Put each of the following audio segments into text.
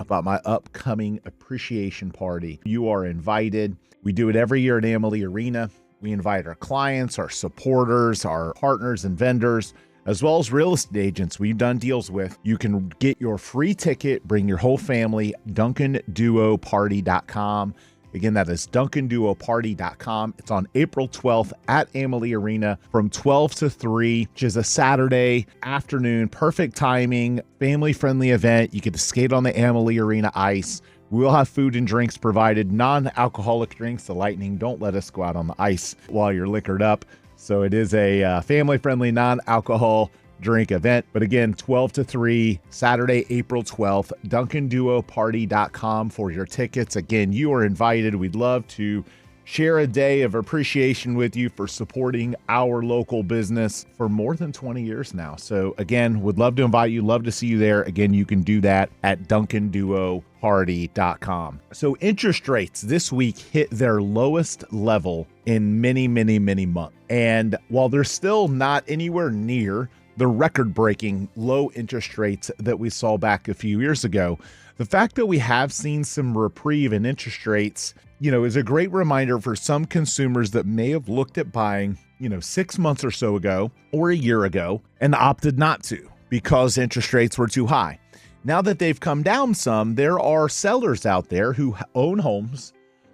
about my upcoming appreciation party. You are invited. We do it every year at Amalie Arena. We invite our clients, our supporters, our partners and vendors, as well as real estate agents we've done deals with. You can get your free ticket, bring your whole family, DuncanDuoParty.com. Again, that is DuncanDuoParty.com. It's on April 12th at Amalie Arena from 12 to 3, which is a Saturday afternoon. Perfect timing, family-friendly event. You get to skate on the Amalie Arena ice. We will have food and drinks provided, non-alcoholic drinks. The Lightning don't let us go out on the ice while you're liquored up. So it is a family-friendly, non-alcohol drink event. But again, 12 to 3, Saturday, April 12th, DuncanDuoParty.com for your tickets. Again, you are invited. We'd love to share a day of appreciation with you for supporting our local business for more than 20 years now. So again, would love to invite you, love to see you there. Again, you can do that at DuncanDuoParty.com. So interest rates this week hit their lowest level in many, many, many months. And while they're still not anywhere near the record-breaking low interest rates that we saw back a few years ago, the fact that we have seen some reprieve in interest rates, is a great reminder for some consumers that may have looked at buying, 6 months or so ago or a year ago and opted not to because interest rates were too high. Now that they've come down some, there are sellers out there who own homes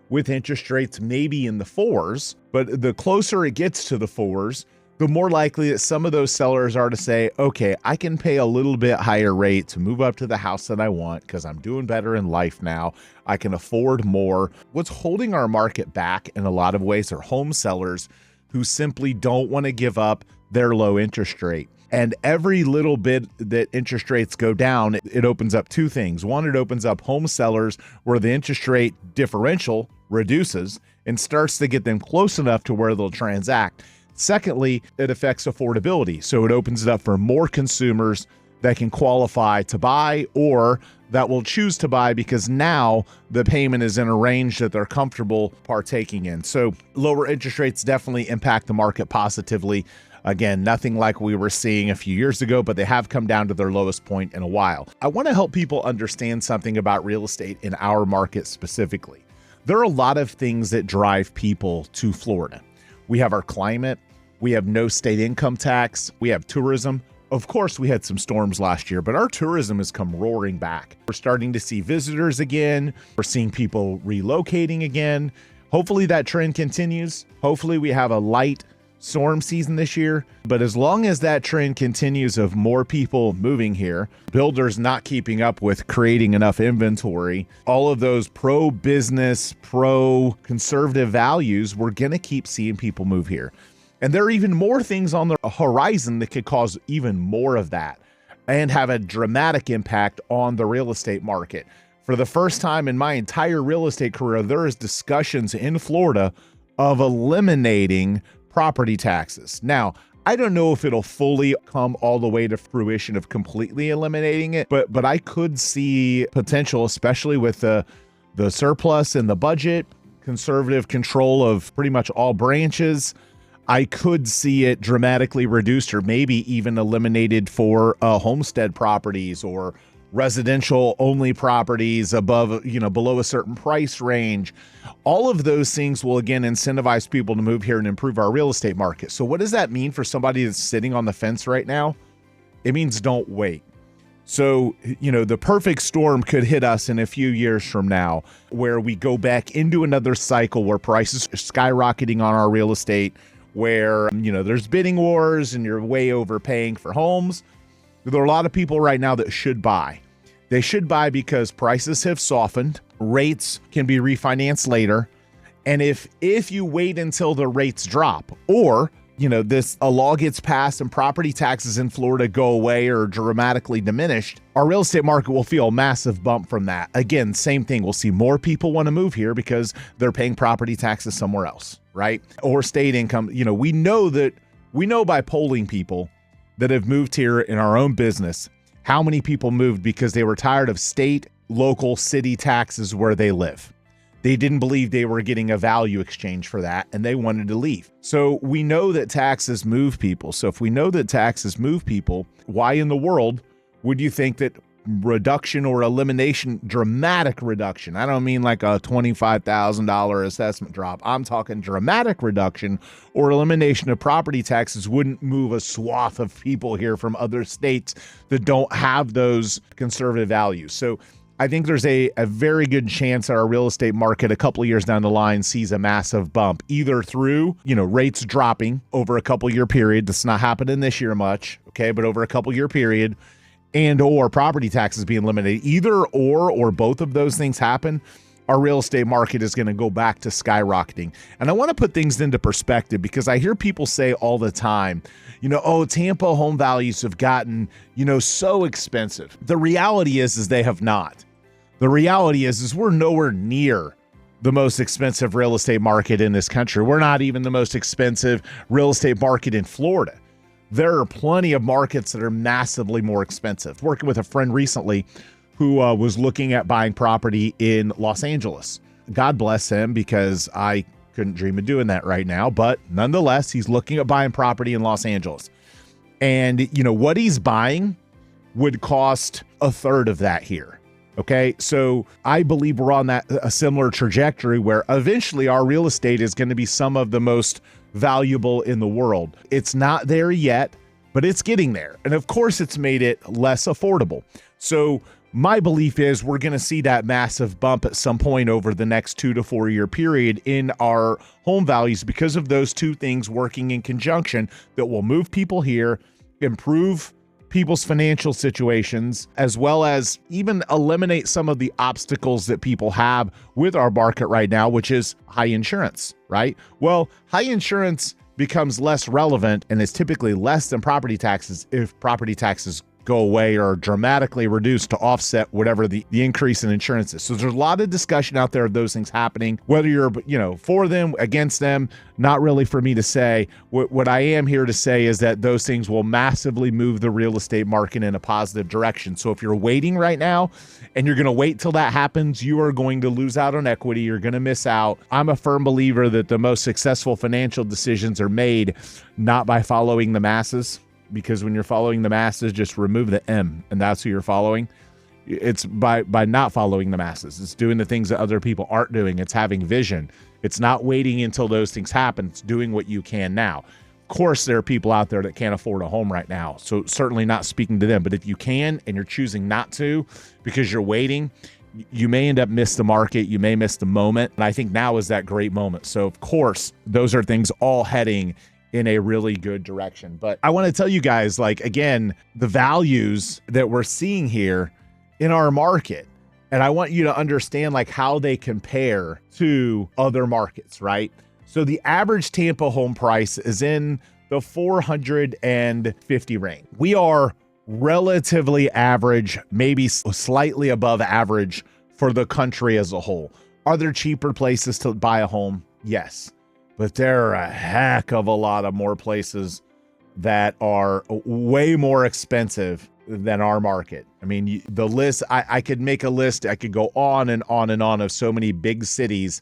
with interest rates maybe in the 4s, but the closer it gets to the 4s, the more likely that some of those sellers are to say, okay, I can pay a little bit higher rate to move up to the house that I want because I'm doing better in life now. I can afford more. What's holding our market back in a lot of ways are home sellers who simply don't want to give up their low interest rate. And every little bit that interest rates go down, it opens up two things. One, it opens up home sellers where the interest rate differential reduces and starts to get them close enough to where they'll transact. Secondly, it affects affordability. So it opens it up for more consumers that can qualify to buy or that will choose to buy because now the payment is in a range that they're comfortable partaking in. So lower interest rates definitely impact the market positively. Again, nothing like we were seeing a few years ago, but they have come down to their lowest point in a while. I want to help people understand something about real estate in our market specifically. There are a lot of things that drive people to Florida. We have our climate. We have no state income tax. We have tourism. Of course, we had some storms last year, but our tourism has come roaring back. We're starting to see visitors again. We're seeing people relocating again. Hopefully that trend continues. Hopefully we have a light storm season this year. But as long as that trend continues of more people moving here, builders not keeping up with creating enough inventory, all of those pro-business, pro-conservative values, we're going to keep seeing people move here. And there are even more things on the horizon that could cause even more of that and have a dramatic impact on the real estate market. For the first time in my entire real estate career, there is discussions in Florida of eliminating property taxes. Now, I don't know if it'll fully come all the way to fruition of completely eliminating it, but I could see potential, especially with the surplus in the budget, conservative control of pretty much all branches. I could see it dramatically reduced or maybe even eliminated for homestead properties or residential only properties above, below a certain price range. All of those things will again incentivize people to move here and improve our real estate market. So what does that mean for somebody that's sitting on the fence right now? It means don't wait. So, the perfect storm could hit us in a few years from now where we go back into another cycle where prices are skyrocketing on our real estate, where, there's bidding wars and you're way overpaying for homes. There are a lot of people right now that should buy. They should buy because prices have softened. Rates can be refinanced later. And if you wait until the rates drop or, a law gets passed and property taxes in Florida go away or dramatically diminished, our real estate market will feel a massive bump from that. Again, same thing. We'll see more people want to move here because they're paying property taxes somewhere else, right? Or state income. We know by polling people that have moved here in our own business, how many people moved because they were tired of state, local, city taxes where they live. They didn't believe they were getting a value exchange for that, and they wanted to leave. So we know that taxes move people. So if we know that taxes move people, why in the world would you think that reduction or elimination, dramatic reduction. I don't mean like a $25,000 assessment drop. I'm talking dramatic reduction or elimination of property taxes wouldn't move a swath of people here from other states that don't have those conservative values. So I think there's a very good chance that our real estate market a couple of years down the line sees a massive bump, either through, rates dropping over a couple year period. That's not happening this year much, okay, but over a couple year period, and or property taxes being eliminated. Either or both of those things happen, our real estate market is going to go back to skyrocketing. And I want to put things into perspective because I hear people say all the time, Tampa home values have gotten, so expensive. The reality is they have not. The reality is we're nowhere near the most expensive real estate market in this country. We're not even the most expensive real estate market in Florida. There are plenty of markets that are massively more expensive. Working with a friend recently who was looking at buying property in Los Angeles. God bless him, because I couldn't dream of doing that right now. But nonetheless, he's looking at buying property in Los Angeles. And, what he's buying would cost a third of that here. Okay, so I believe we're on a similar trajectory where eventually our real estate is going to be some of the most valuable in the world. It's not there yet, but it's getting there. And of course, it's made it less affordable. So my belief is we're going to see that massive bump at some point over the next 2 to 4 year period in our home values because of those two things working in conjunction that will move people here, improve people's financial situations, as well as even eliminate some of the obstacles that people have with our market right now, which is high insurance, right? Well, high insurance becomes less relevant and is typically less than property taxes if property taxes go away or dramatically reduced to offset whatever the increase in insurance is. So there's a lot of discussion out there of those things happening, whether you're, for them, against them, not really for me to say. What I am here to say is that those things will massively move the real estate market in a positive direction. So if you're waiting right now and you're going to wait till that happens, you are going to lose out on equity. You're going to miss out. I'm a firm believer that the most successful financial decisions are made not by following the masses, because when you're following the masses, just remove the M, and that's who you're following. It's by not following the masses. It's doing the things that other people aren't doing. It's having vision. It's not waiting until those things happen. It's doing what you can now. Of course, there are people out there that can't afford a home right now, so certainly not speaking to them. But if you can and you're choosing not to because you're waiting, you may end up miss the market. You may miss the moment. And I think now is that great moment. So, of course, those are things all heading in a really good direction. But I want to tell you guys, again, the values that we're seeing here in our market. And I want you to understand how they compare to other markets, right? So the average Tampa home price is in the 450 range. We are relatively average, maybe slightly above average for the country as a whole. Are there cheaper places to buy a home? Yes. But there are a heck of a lot of more places that are way more expensive than our market. I mean, the list, I could make a list. I could go on and on and on of so many big cities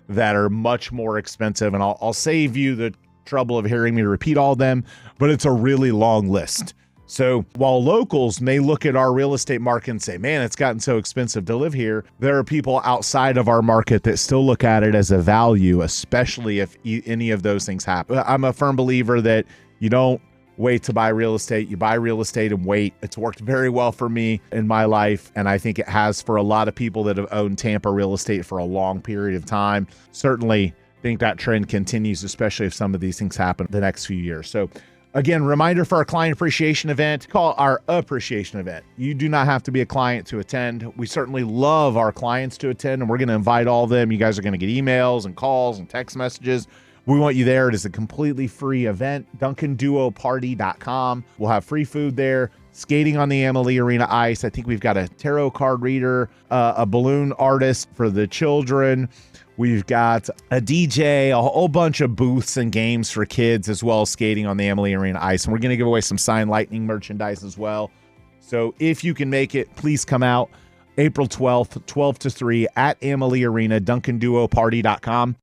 that are much more expensive. And I'll save you the trouble of hearing me repeat all of them, but it's a really long list. So while locals may look at our real estate market and say, man, it's gotten so expensive to live here, there are people outside of our market that still look at it as a value, especially if any of those things happen. I'm a firm believer that you don't wait to buy real estate. You buy real estate and wait. It's worked very well for me in my life, and I think it has for a lot of people that have owned Tampa real estate for a long period of time. Certainly think that trend continues, especially if some of these things happen the next few years. So again, reminder for our client appreciation event, call our appreciation event. You do not have to be a client to attend. We certainly love our clients to attend, and we're going to invite all of them. You guys are going to get emails and calls and text messages. We want you there. It is a completely free event. DuncanDuoParty.com. We'll have free food there, skating on the Amalie Arena ice. I think we've got a tarot card reader, a balloon artist for the children. We've got a DJ, a whole bunch of booths and games for kids, as well as skating on the Amalie Arena ice. And we're going to give away some signed Lightning merchandise as well. So if you can make it, please come out April 12th, 12 to 3 at Amalie Arena, DuncanDuoParty.com.